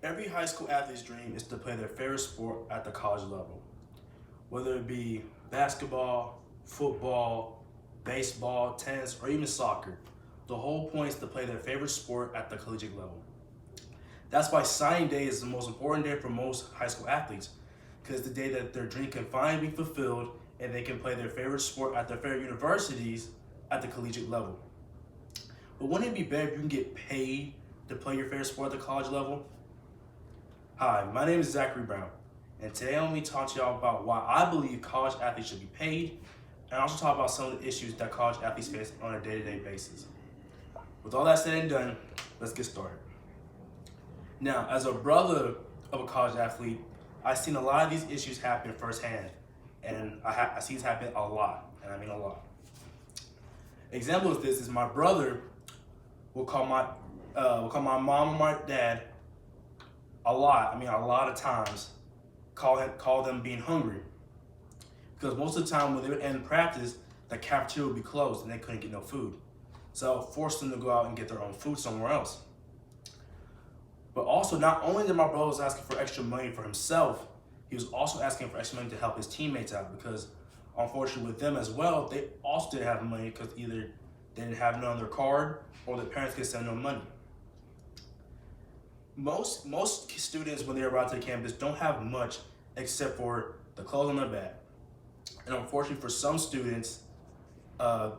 Every high school athlete's dream is to play their favorite sport at the college level, whether it be basketball, football, baseball, tennis, or even soccer. The whole point is to play their favorite sport at the collegiate level. That's why signing day is the most important day for most high school athletes, because it's the day that their dream can finally be fulfilled and they can play their favorite sport at their favorite universities at the collegiate level. But wouldn't it be better if you can get paid to play your favorite sport at the college level? Hi, my name is Zachary Brown, and today I'm going to talk to y'all about why I believe college athletes should be paid, and also talk about some of the issues that college athletes face on a day-to-day basis. With all that said and done, let's get started. Now, as a brother of a college athlete, I've seen a lot of these issues happen firsthand, and I see this happen a lot, and I mean a lot. Example of this is my brother will call my mom or my dad a lot of times, call them being hungry. Because most of the time when they would end practice, the cafeteria would be closed and they couldn't get no food. So it forced them to go out and get their own food somewhere else. But also, not only did my brother was asking for extra money for himself, he was also asking for extra money to help his teammates out, because unfortunately with them as well, they also didn't have money because either they didn't have none on their card or their parents could send them money. Most students, when they arrive to the campus, don't have much except for the clothes on their back. And unfortunately for some students, some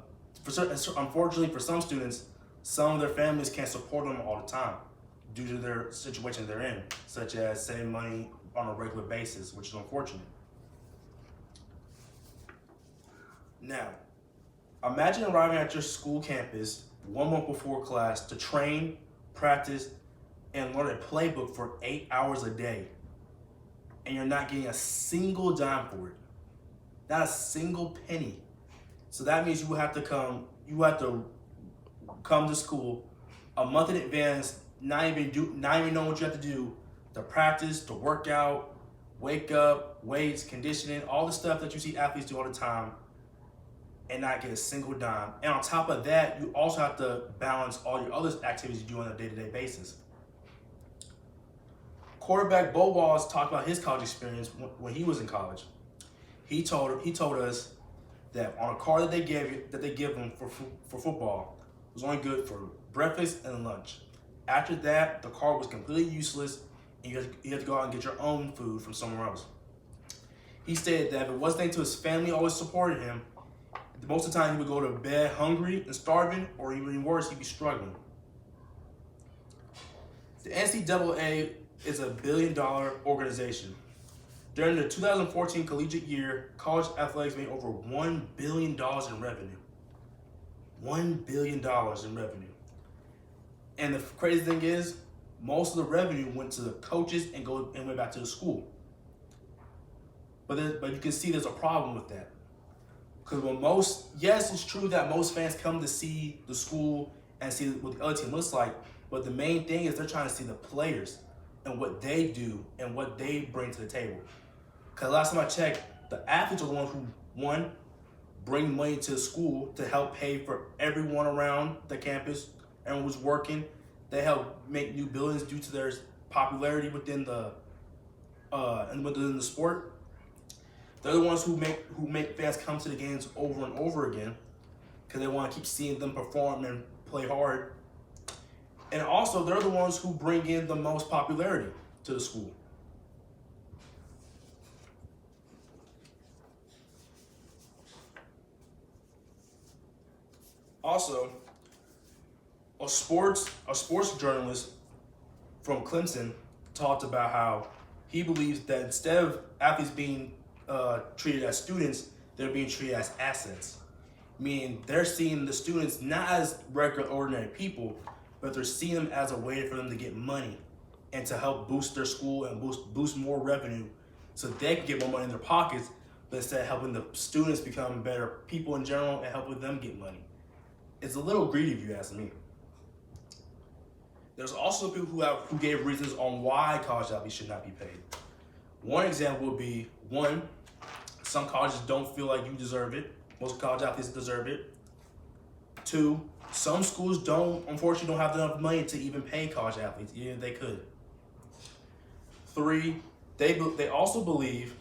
of their families can't support them all the time due to their situation they're in, such as saving money on a regular basis, which is unfortunate. Now, imagine arriving at your school campus 1 month before class to train, practice, and learn a playbook for 8 hours a day, and you're not getting a single dime for it, not a single penny. So that means you have to come to school a month in advance, not even knowing what you have to do to practice, to work out, wake up, weights, conditioning, all the stuff that you see athletes do all the time, and not get a single dime. And on top of that, you also have to balance all your other activities you do on a day-to-day basis. Quarterback Bo Walls talked about his college experience when he was in college. He told us that on a card that they give him for football, it was only good for breakfast and lunch. After that, the card was completely useless, and you had to go out and get your own food from somewhere else. He stated that if it wasn't until his family always supported him, most of the time he would go to bed hungry and starving, or even worse, he'd be struggling. The NCAA is a billion-dollar organization. During the 2014 collegiate year, college athletics made over $1 billion in revenue. $1 billion in revenue. And the crazy thing is, most of the revenue went to the coaches and went back to the school. But you can see there's a problem with that. Because yes, it's true that most fans come to see the school and see what the other team looks like, but the main thing is they're trying to see the players and what they do and what they bring to the table. Because last time I checked, the athletes are the ones who, bring money to the school to help pay for everyone around the campus, everyone who's working. They help make new buildings due to their popularity within the sport. They're the ones who make fans come to the games over and over again because they want to keep seeing them perform and play hard. And also, they're the ones who bring in the most popularity to the school. Also, a sports journalist from Clemson talked about how he believes that instead of athletes being treated as students, they're being treated as assets. Meaning they're seeing the students not as regular, ordinary people, but they're seeing them as a way for them to get money and to help boost their school and boost more revenue so they can get more money in their pockets, but instead of helping the students become better people in general and helping them get money. It's a little greedy if you ask me. There's also people who gave reasons on why college athletes should not be paid. One example would be, some colleges don't feel like you deserve it. Most college athletes deserve it. 2, some schools unfortunately don't have enough money to even pay college athletes, even if they could. 3, they also believe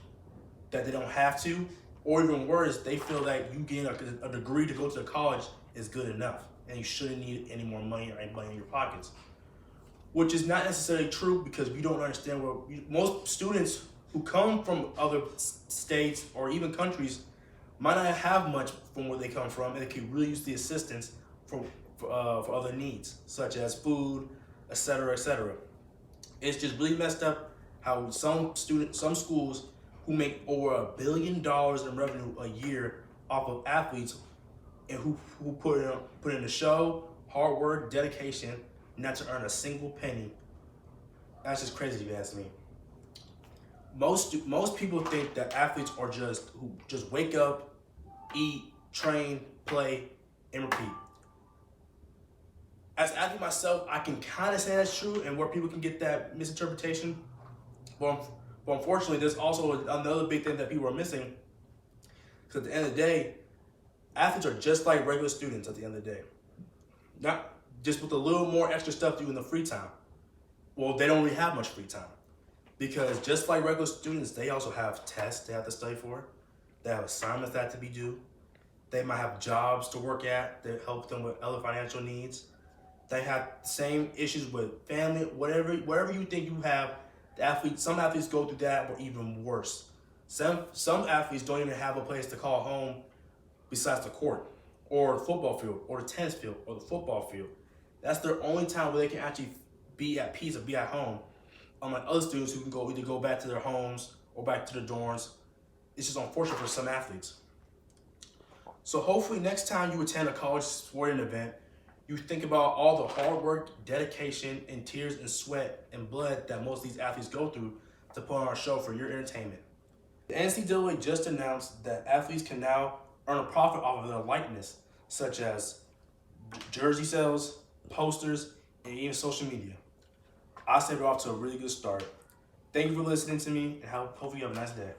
that they don't have to, or even worse, they feel that you getting a degree to go to college is good enough, and you shouldn't need any more money or any money in your pockets. Which is not necessarily true, because we don't understand where most students who come from other states or even countries might not have much from where they come from, and they could really use the assistance for other needs, such as food, etc., etc. It's just really messed up how some schools who make over $1 billion in revenue a year off of athletes, and who put in the show, hard work, dedication, not to earn a single penny. That's just crazy if you ask me. Most people think that athletes are who just wake up, eat, train, play, and repeat. As an athlete myself, I can kind of say that's true, and where people can get that misinterpretation. But unfortunately, there's also another big thing that people are missing. Because at the end of the day, athletes are just like regular students at the end of the day. Not just with a little more extra stuff to do in the free time. Well, they don't really have much free time. Because just like regular students, they also have tests they have to study for. They have assignments that have to be due. They might have jobs to work at that help them with other financial needs. They have the same issues with family, whatever you think you have. Some athletes go through that, or even worse. Some athletes don't even have a place to call home besides the court, or the football field, or the tennis field, or the football field. That's their only time where they can actually be at peace or be at home. Unlike other students who can either go back to their homes or back to their dorms. It's just unfortunate for some athletes. So hopefully next time you attend a college sporting event, you think about all the hard work, dedication, and tears and sweat and blood that most of these athletes go through to put on our show for your entertainment. The NCAA just announced that athletes can now earn a profit off of their likeness, such as jersey sales, posters, and even social media. I say we're off to a really good start. Thank you for listening to me, and hopefully you have a nice day.